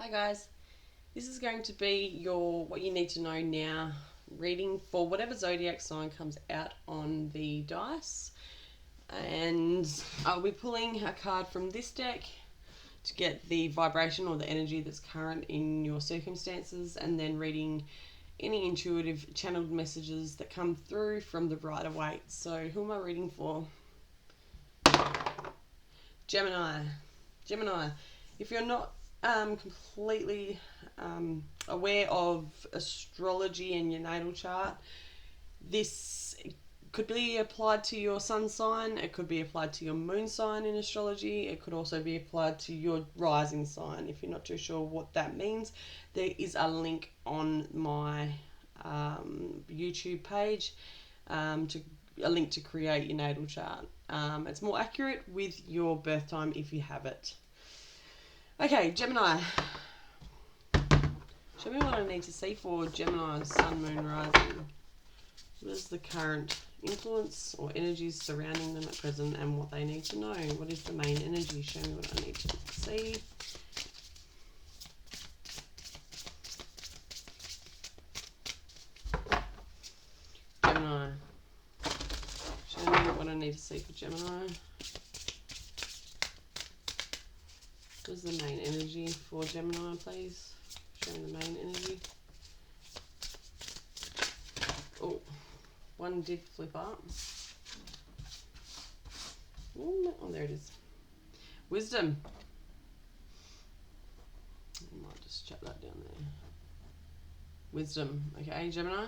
Hi guys, this is going to be your what you need to know now reading for whatever zodiac sign comes out on the dice, and I'll be pulling a card from this deck to get the vibration or the energy that's current in your circumstances, and then reading any intuitive channeled messages that come through from the Rider-Waite. So who am I reading for? Gemini. If you're not completely aware of astrology and your natal chart, this could be applied to your sun sign, it could be applied to your moon sign in astrology, it could also be applied to your rising sign. If you're not too sure what that means, there is a link on my YouTube page a link to create your natal chart. It's more accurate with your birth time if you have it. Okay, Gemini. Show me what I need to see for Gemini, Sun, Moon, Rising. What is the current influence or energies surrounding them at present and what they need to know? What is the main energy? Show me what I need to see. Gemini. Show me what I need to see for Gemini. What is the main energy for Gemini, please? Show me the main energy. Oh, one did flip up. Oh, there it is. Wisdom. I might just chuck that down there. Wisdom. Okay, Gemini.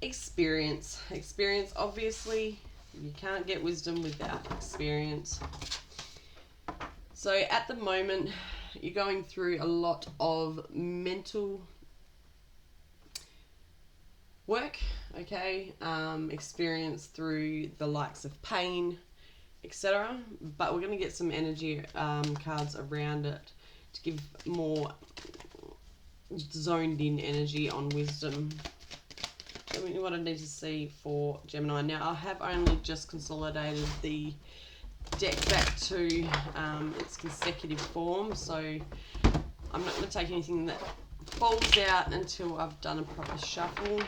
Experience. Experience, obviously, you can't get wisdom without experience. So at the moment, you're going through a lot of mental work, okay, experience through the likes of pain, etc. But we're going to get some energy cards around it to give more zoned in energy on wisdom. Tell me what I need to see for Gemini. Now, I have only just consolidated the deck back to its consecutive form, so I'm not going to take anything that falls out until I've done a proper shuffle.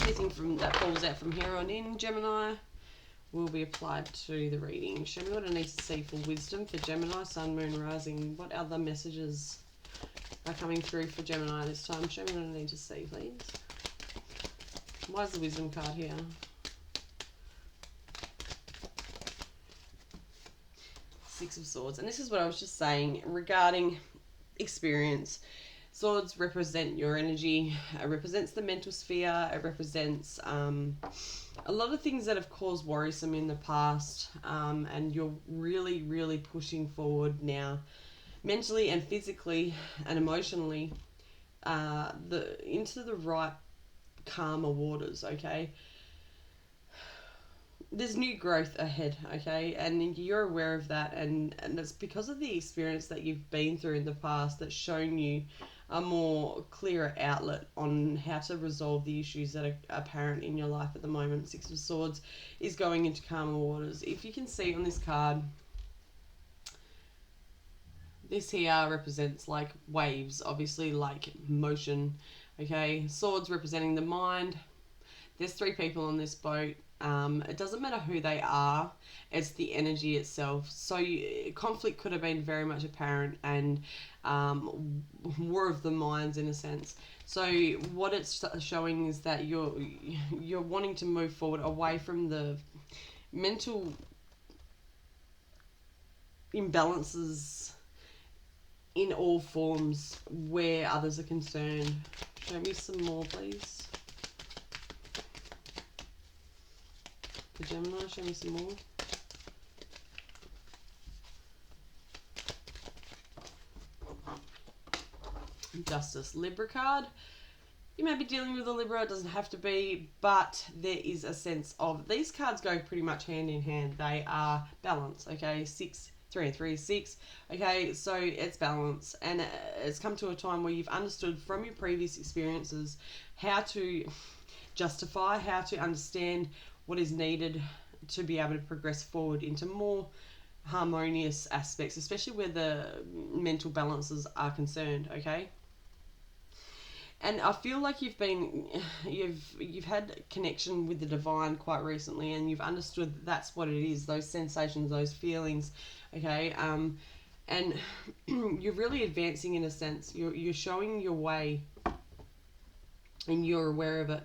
Anything that falls out from here on in, Gemini, will be applied to the reading. Show me what I need to see for wisdom for Gemini, Sun, Moon, Rising. What other messages are coming through for Gemini this time? Show me what I need to see, please. Why is the wisdom card here? Six of Swords. And this is what I was just saying regarding experience. Swords represent your energy. It represents the mental sphere. It represents a lot of things that have caused worrisome in the past, and you're really, really pushing forward now, mentally and physically and emotionally, into the right calmer waters. Okay, there's new growth ahead, okay, and you're aware of that, and it's because of the experience that you've been through in the past that's shown you a more clearer outlet on how to resolve the issues that are apparent in your life at the moment. Six of Swords is going into calmer waters. If you can see on this card, this here represents like waves, obviously, like motion, okay. Swords representing the mind. There's three people on this boat. It doesn't matter who they are, it's the energy itself. So conflict could have been very much apparent, and war of the minds in a sense. So what it's showing is that you're wanting to move forward away from the mental imbalances in all forms where others are concerned. Show me some more, please. For Gemini, show me some more. Justice. Libra card. You may be dealing with a Libra, it doesn't have to be, but there is a sense of, these cards go pretty much hand in hand. They are balance, okay? Six 3 and 3 is 6. Okay, so it's balance, and it's come to a time where you've understood from your previous experiences how to justify, how to understand what is needed to be able to progress forward into more harmonious aspects, especially where the mental balances are concerned. Okay, and I feel like you've had connection with the divine quite recently, and you've understood that's what it is, those sensations, those feelings. Okay, and you're really advancing in a sense. You're showing your way, and you're aware of it.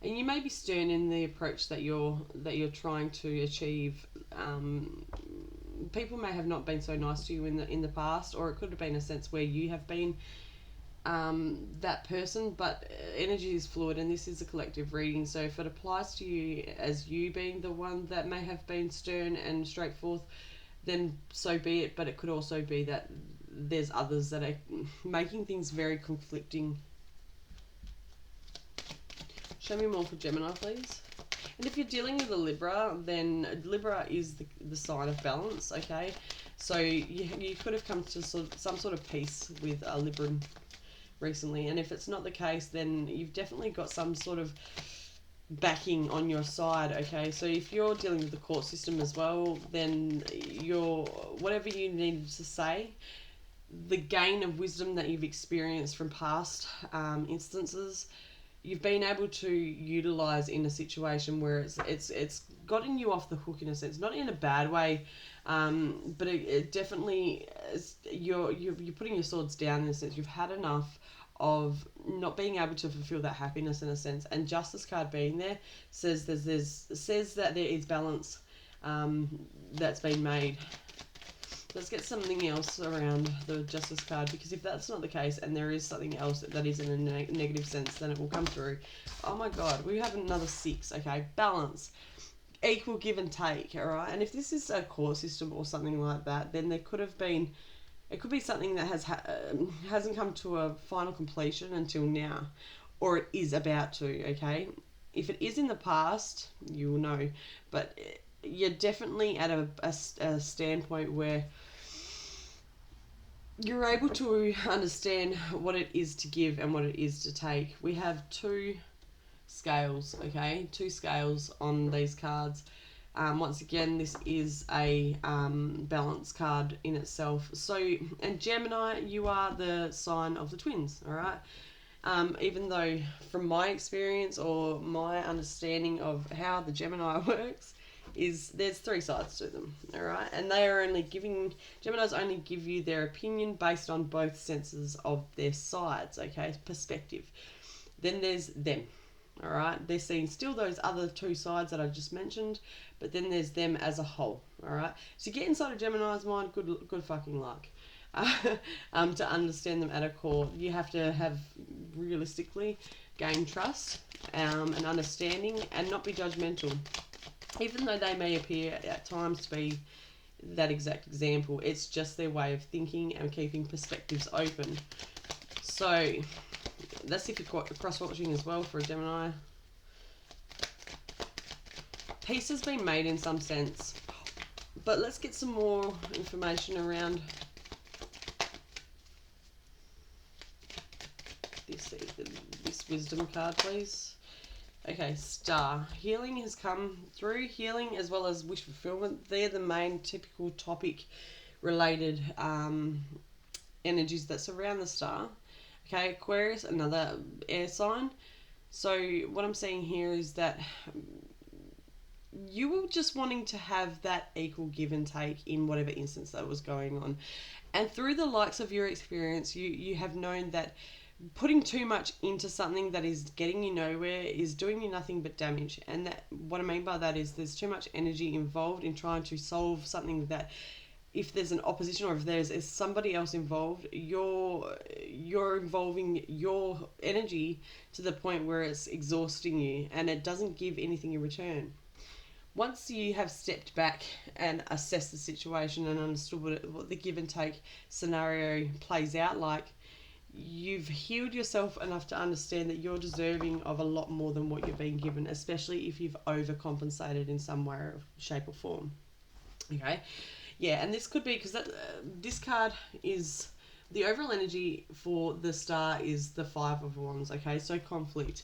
And you may be stern in the approach that you're trying to achieve. People may have not been so nice to you in the past, or it could have been a sense where you have been that person. But energy is fluid, and this is a collective reading. So if it applies to you as you being the one that may have been stern and straightforward, then so be it. But it could also be that there's others that are making things very conflicting. Show me more for Gemini, please. And if you're dealing with a Libra, then Libra is the sign of balance, okay? So you could have come to some sort of peace with a Libran recently. And if it's not the case, then you've definitely got some sort of backing on your side, okay? So if you're dealing with the court system as well, then whatever you needed to say, the gain of wisdom that you've experienced from past instances, you've been able to utilize in a situation where it's gotten you off the hook in a sense, not in a bad way, but it definitely is, you're putting your swords down in a sense. You've had enough of not being able to fulfill that happiness in a sense, and Justice card being there says that there is balance that's been made. Let's get something else around the Justice card, because if that's not the case and there is something else that is in a negative sense, then it will come through. Oh my God, we have another 6, okay? Balance. Equal give and take, all right? And if this is a core system or something like that, then there could have been, it could be something that hasn't come to a final completion until now, or it is about to, okay? If it is in the past, you will know, but you're definitely at a standpoint where you're able to understand what it is to give and what it is to take. We have 2 scales, okay? 2 scales on these cards. Once again, this is a balance card in itself. So, and Gemini, you are the sign of the twins, all right? Even though from my experience or my understanding of how the Gemini works, is there's 3 sides to them, all right? And they are Geminis only give you their opinion based on both senses of their sides, okay? Perspective. Then there's them, all right? They're seeing still those other 2 sides that I just mentioned, but then there's them as a whole, all right? So get inside a Gemini's mind, good fucking luck. To understand them at a core, you have to have realistically gain trust and understanding, and not be judgmental. Even though they may appear at times to be that exact example, it's just their way of thinking and keeping perspectives open. So that's if you're cross-watching as well for a Gemini. Peace has been made in some sense, but let's get some more information around this wisdom card, please. Okay, Star. Healing has come through. Healing as well as wish fulfillment. They're the main typical topic related energies that surround the star. Okay, Aquarius, another air sign. So what I'm saying here is that you were just wanting to have that equal give and take in whatever instance that was going on. And through the likes of your experience, you have known that putting too much into something that is getting you nowhere is doing you nothing but damage. And that, what I mean by that is there's too much energy involved in trying to solve something that, if there's an opposition or if there's somebody else involved, you're involving your energy to the point where it's exhausting you and it doesn't give anything in return. Once you have stepped back and assessed the situation and understood what the give and take scenario plays out like, you've healed yourself enough to understand that you're deserving of a lot more than what you're being given, especially if you've overcompensated in some way, or shape, or form. Okay, yeah, and this could be because this card is the overall energy for the star is the Five of Wands. Okay, so conflict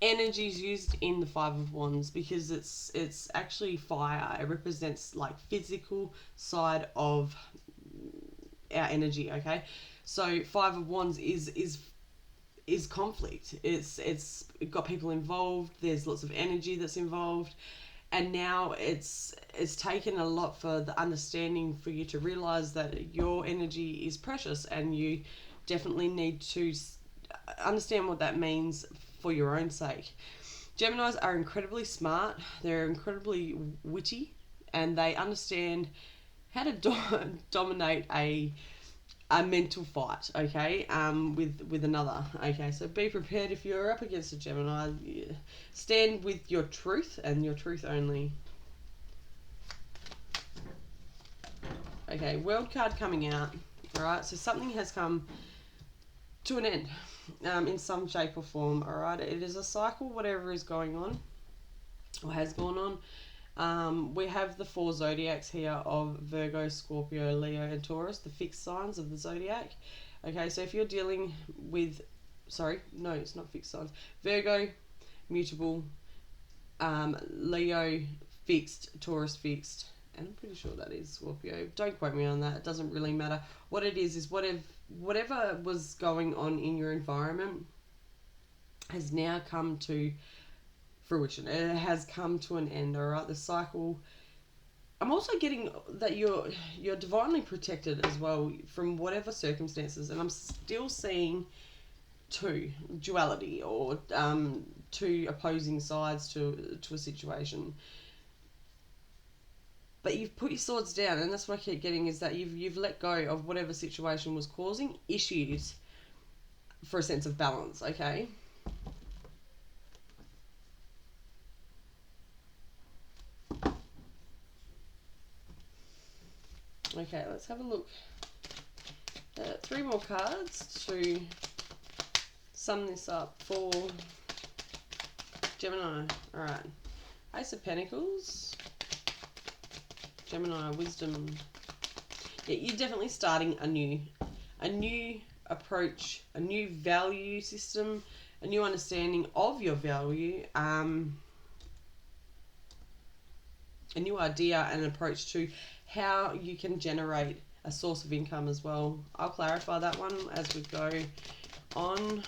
energy is used in the Five of Wands because it's actually fire. It represents like physical side of our energy. Okay, so Five of Wands is conflict. It's got people involved. There's lots of energy that's involved, and now it's taken a lot for the understanding for you to realize that your energy is precious, and you definitely need to understand what that means for your own sake. Geminis are incredibly smart. They're incredibly witty, and they understand how to dominate a mental fight, okay, with another, okay. So be prepared if you're up against a Gemini. Stand with your truth and your truth only. Okay, World card coming out. All right, so something has come to an end, in some shape or form. All right, it is a cycle, whatever is going on or has gone on. We have the four zodiacs here of Virgo, Scorpio, Leo, and Taurus, the fixed signs of the zodiac. Okay, so if you're dealing with, sorry, no, it's not fixed signs. Virgo, mutable, Leo, fixed, Taurus, fixed, and I'm pretty sure that is Scorpio. Don't quote me on that. It doesn't really matter. What it is whatever was going on in your environment has now come to fruition. It has come to an end, all right? The cycle. I'm also getting that you're divinely protected as well from whatever circumstances, and I'm still seeing two duality, or two opposing sides to a situation. But you've put your swords down, and that's what I keep getting, is that you've let go of whatever situation was causing issues for a sense of balance, okay? Okay, let's have a look. 3 more cards to sum this up for Gemini. Alright. Ace of Pentacles. Gemini Wisdom. Yeah, you're definitely starting a new approach, a new value system, a new understanding of your value, a new idea and approach to how you can generate a source of income as well. I'll clarify that one as we go on.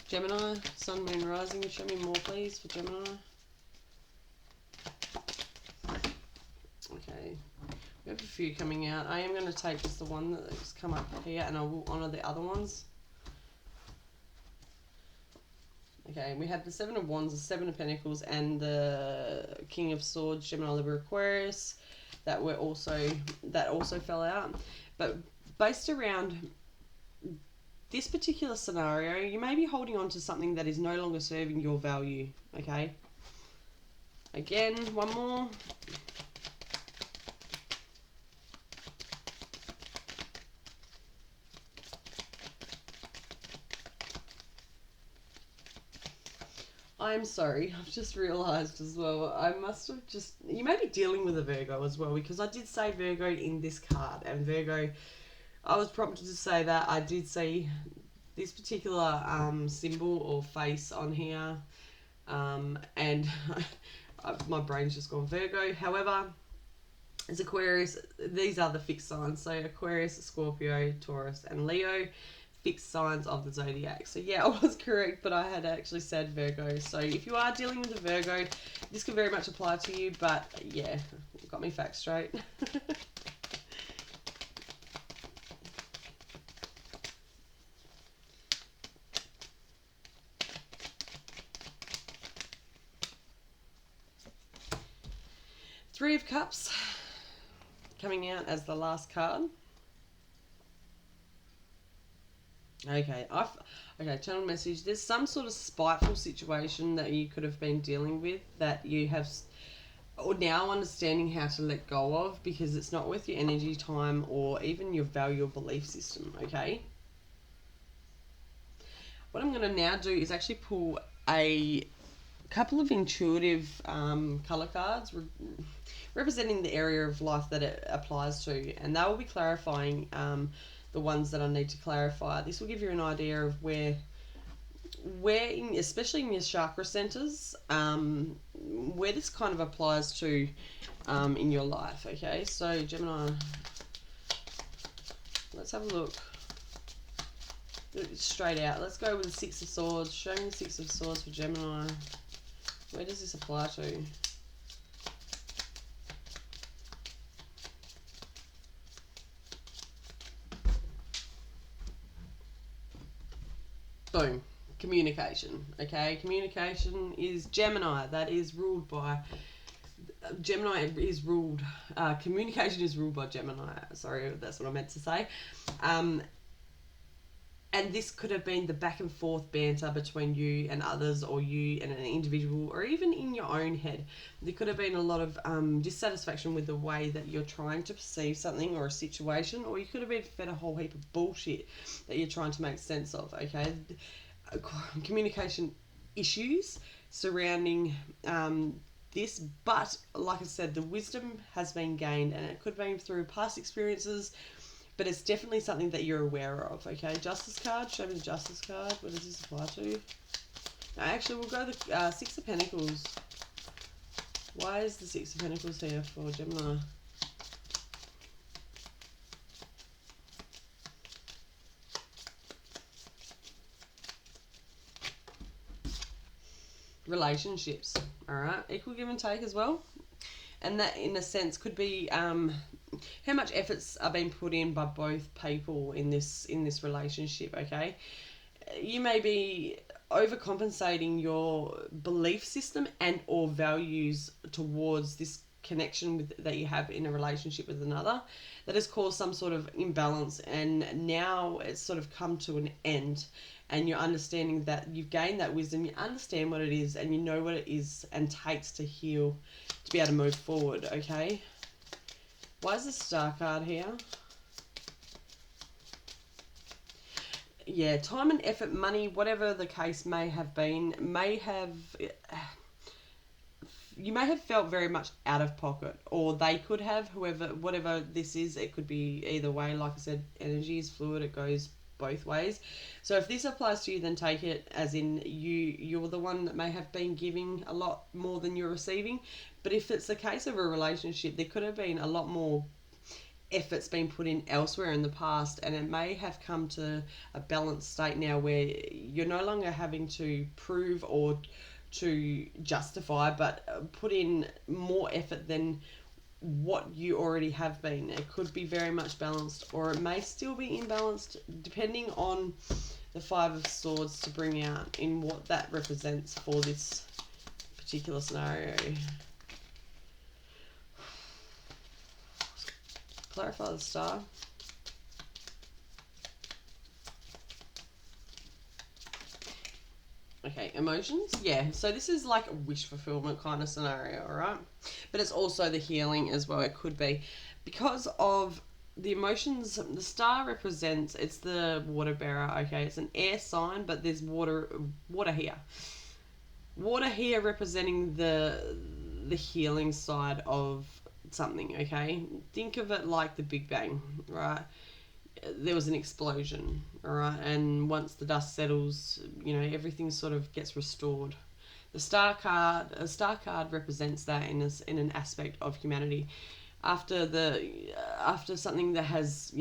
Gemini, Sun, Moon, Rising. Show me more, please, for Gemini. Okay, we have a few coming out. I am going to take just the one that's come up here, and I will honour the other ones. Okay, we have the Seven of Wands, the Seven of Pentacles, and the King of Swords, Gemini, Libra, Aquarius, that also fell out. But based around this particular scenario, you may be holding on to something that is no longer serving your value, okay? Again, one more. I'm sorry, I've just realised as well, I must have just... You may be dealing with a Virgo as well, because I did say Virgo in this card, and Virgo, I was prompted to say that. I did see this particular symbol or face on here, and my brain's just gone Virgo. However, it's Aquarius. These are the fixed signs, so Aquarius, Scorpio, Taurus, and Leo. Fixed signs of the zodiac. So yeah, I was correct, but I had actually said Virgo. So if you are dealing with a Virgo, this could very much apply to you, but yeah, got me facts straight. Three of Cups coming out as the last card. Okay, channel message. There's some sort of spiteful situation that you could have been dealing with that you have or now understanding how to let go of, because it's not worth your energy, time, or even your value or belief system, okay? What I'm going to now do is actually pull a couple of intuitive color cards representing the area of life that it applies to, and they will be clarifying the ones that I need to clarify. This will give you an idea of where in, especially in your chakra centers, where this kind of applies to in your life. Okay, so Gemini, let's have a look straight out. Let's go with the Six of Swords. Show me the Six of Swords for Gemini. Where does this apply to? Boom. Communication. Okay, communication is Gemini. That is ruled by Gemini. Is ruled. Communication is ruled by Gemini. Sorry, that's what I meant to say. And this could have been the back and forth banter between you and others, or you and an individual, or even in your own head. There could have been a lot of dissatisfaction with the way that you're trying to perceive something or a situation, or you could have been fed a whole heap of bullshit that you're trying to make sense of, okay? Communication issues surrounding this, but like I said, the wisdom has been gained, and it could have been through past experiences, but it's definitely something that you're aware of, okay? Justice card, show me the Justice card. What does this apply to? No, actually, we'll go the Six of Pentacles. Why is the Six of Pentacles here for Gemini? Relationships, all right? Equal give and take as well. And that, in a sense, could be how much efforts are being put in by both people in this relationship, okay? You may be overcompensating your belief system and or values towards this connection that you have in a relationship with another that has caused some sort of imbalance, and now it's sort of come to an end, and you're understanding that you've gained that wisdom, you understand what it is, and you know what it is and takes to heal, to be able to move forward, okay? Why is the Star card here? Yeah, time and effort, money, whatever the case may have been, you may have felt very much out of pocket, or they could have, whatever this is, it could be either way. Like I said, energy is fluid, it goes both ways. So if this applies to you, then take it as in you're the one that may have been giving a lot more than you're receiving. But if it's the case of a relationship, there could have been a lot more efforts being put in elsewhere in the past, and it may have come to a balanced state now where you're no longer having to prove or to justify, but put in more effort than what you already have been. It could be very much balanced, or it may still be imbalanced, depending on the Five of Swords to bring out in what that represents for this particular scenario. Clarify the Star. Okay, emotions. Yeah, so this is like a wish fulfillment kind of scenario, all right? But it's also the healing as well. It could be because of the emotions. The Star represents, it's the water bearer, okay? It's an air sign, but there's water here. Water here representing the healing side of something, okay? Think of it like the Big Bang, right? There was an explosion, all right, and once the dust settles, everything sort of gets restored. A star card represents that in an aspect of humanity. After something that has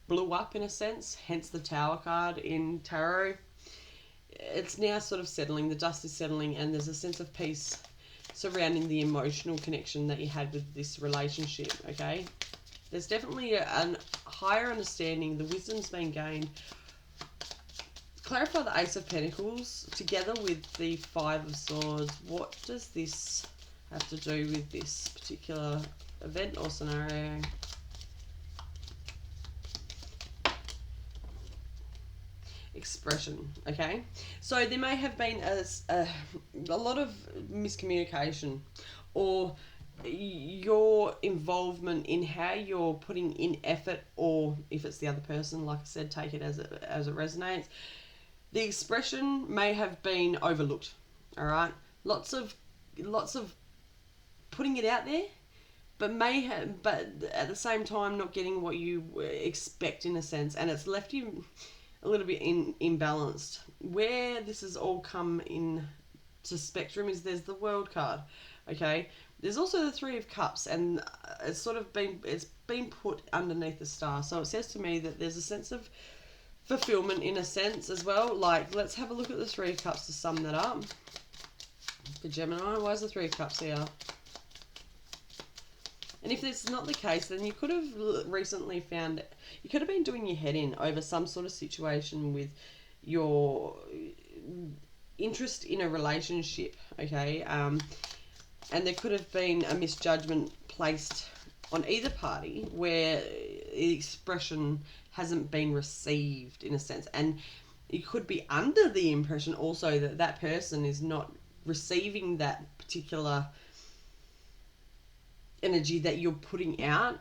blew up in a sense, hence the Tower card in tarot, it's now sort of settling. The dust is settling, and there's a sense of peace surrounding the emotional connection that you had with this relationship, okay? There's definitely a higher understanding. The wisdom's been gained. Clarify the Ace of Pentacles together with the Five of Swords. What does this have to do with this particular event or scenario? Expression, okay? So there may have been a lot of miscommunication, or your involvement in how you're putting in effort, or if it's the other person, like I said, take it as it resonates. The expression may have been overlooked. All right, lots of putting it out there, but at the same time not getting what you expect in a sense, and it's left you a little bit imbalanced. Where this has all come in to spectrum is there's the World card, okay. There's also the Three of Cups, and it's been put underneath the star. So it says to me that there's a sense of fulfillment in a sense as well. Like, let's have a look at the Three of Cups to sum that up. For Gemini, why is the Three of Cups here? And if that's not the case, then you could have recently found, you could have been doing your head in over some sort of situation with your interest in a relationship, okay? And there could have been a misjudgment placed on either party where the expression hasn't been received in a sense. And you could be under the impression also that that person is not receiving that particular energy that you're putting out,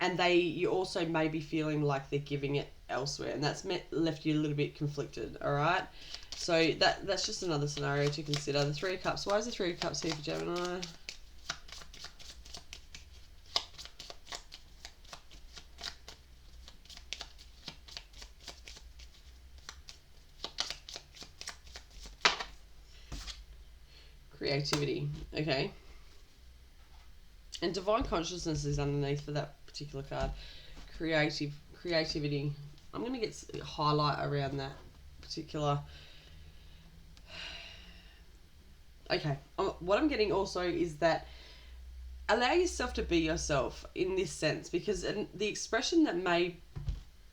and you also may be feeling like they're giving it elsewhere, and that's left you a little bit conflicted. All right, so that's just another scenario to consider. The Three of Cups. Why is the Three of Cups here for Gemini? Creativity. Okay. And divine consciousness is underneath for that particular card. Creativity. I'm going to get a highlight around that particular. Okay. What I'm getting also is that allow yourself to be yourself in this sense, because the expression that may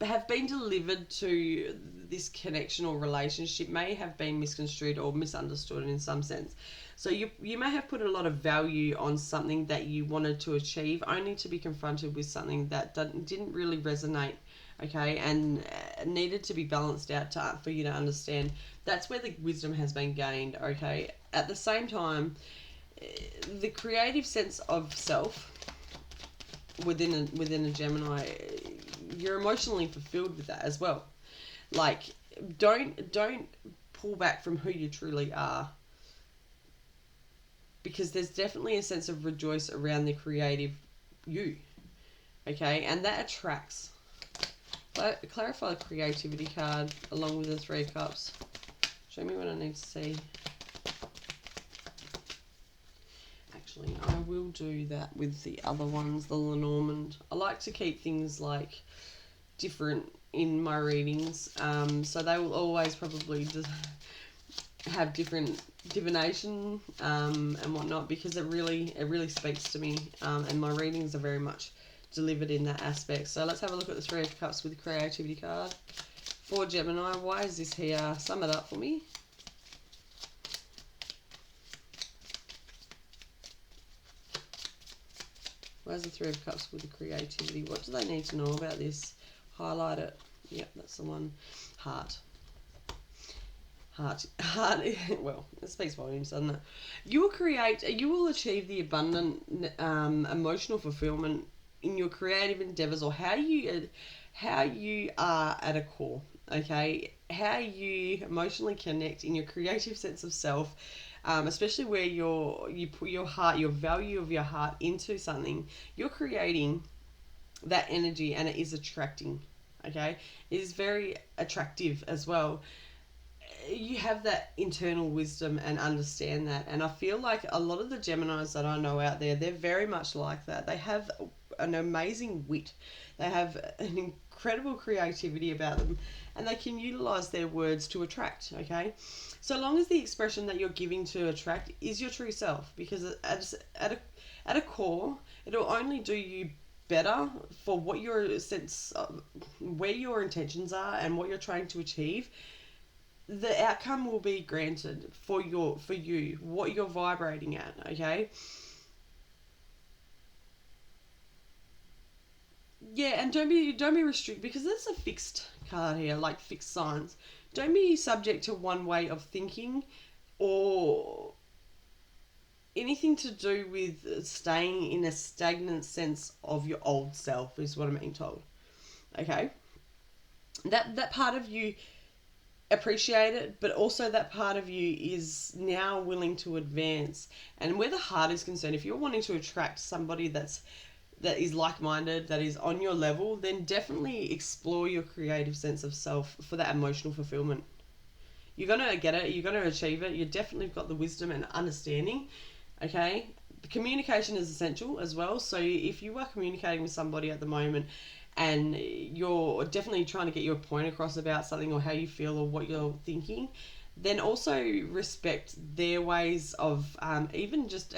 have been delivered to this connection or relationship may have been misconstrued or misunderstood in some sense. So you may have put a lot of value on something that you wanted to achieve, only to be confronted with something that didn't really resonate, okay, and needed to be balanced out for you to understand. That's where the wisdom has been gained, okay. At the same time, the creative sense of self within a Gemini, you're emotionally fulfilled with that as well. Like, don't pull back from who you truly are, because there's definitely a sense of rejoice around the creative you, okay, and that attracts. Clarify the creativity card along with the Three of Cups. Show me what I need to see. Actually, I will do that with the other ones, the Lenormand. I like to keep things like different in my readings, so they will always probably have different divination and whatnot, because it really speaks to me, and my readings are very much delivered in that aspect. So let's have a look at the Three of Cups with the creativity card for Gemini. Why is this here? Sum it up for me. Where's the Three of Cups with the creativity? What do they need to know about this? Highlight it. Yep, that's the one. Heart. Well, it speaks volumes, doesn't it? You will achieve the abundant emotional fulfillment in your creative endeavors, or how you are at a core, okay? How you emotionally connect in your creative sense of self, especially where you put your heart, your value of your heart into something. You're creating that energy, and it is attracting, okay? It is very attractive as well. You have that internal wisdom and understand that, and I feel like a lot of the Geminis that I know out there, they're very much like that. They have an amazing wit, they have an incredible creativity about them, and they can utilize their words to attract, okay, so long as the expression that you're giving to attract is your true self, because at a core, it'll only do you better for what your sense of, where your intentions are and what you're trying to achieve. The outcome will be granted for you, what you're vibrating at, okay? Yeah, and don't be restricted, because that's a fixed card here, like fixed signs. Don't be subject to one way of thinking, or anything to do with staying in a stagnant sense of your old self is what I'm being told. Okay? That part of you appreciate it, but also that part of you is now willing to advance. And where the heart is concerned, if you're wanting to attract somebody that is like-minded, that is on your level, then definitely explore your creative sense of self for that emotional fulfillment. You're going to get it, you're going to achieve it, you definitely got the wisdom and understanding. Okay, communication is essential as well. So if you are communicating with somebody at the moment and you're definitely trying to get your point across about something or how you feel or what you're thinking, then also respect their ways of even just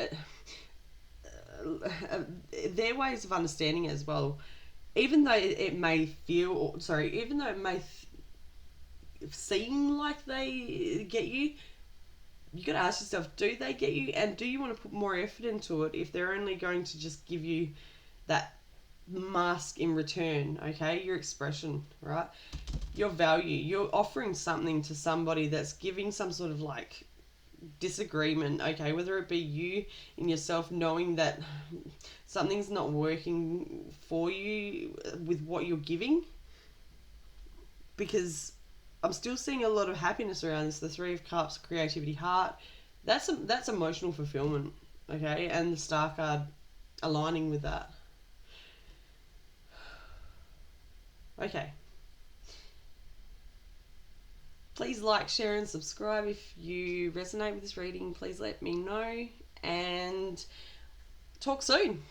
their ways of understanding as well. Even though it may even though it may seem like they get you, you got to ask yourself, do they get you, and do you want to put more effort into it if they're only going to just give you that mask in return? Okay, your expression, right, your value, you're offering something to somebody that's giving some sort of like disagreement, okay, whether it be you in yourself knowing that something's not working for you with what you're giving, because I'm still seeing a lot of happiness around this. The Three of Cups, creativity, heart. That's emotional fulfillment, okay? And the Star card aligning with that. Okay. Please like, share, and subscribe if you resonate with this reading. Please let me know. And talk soon.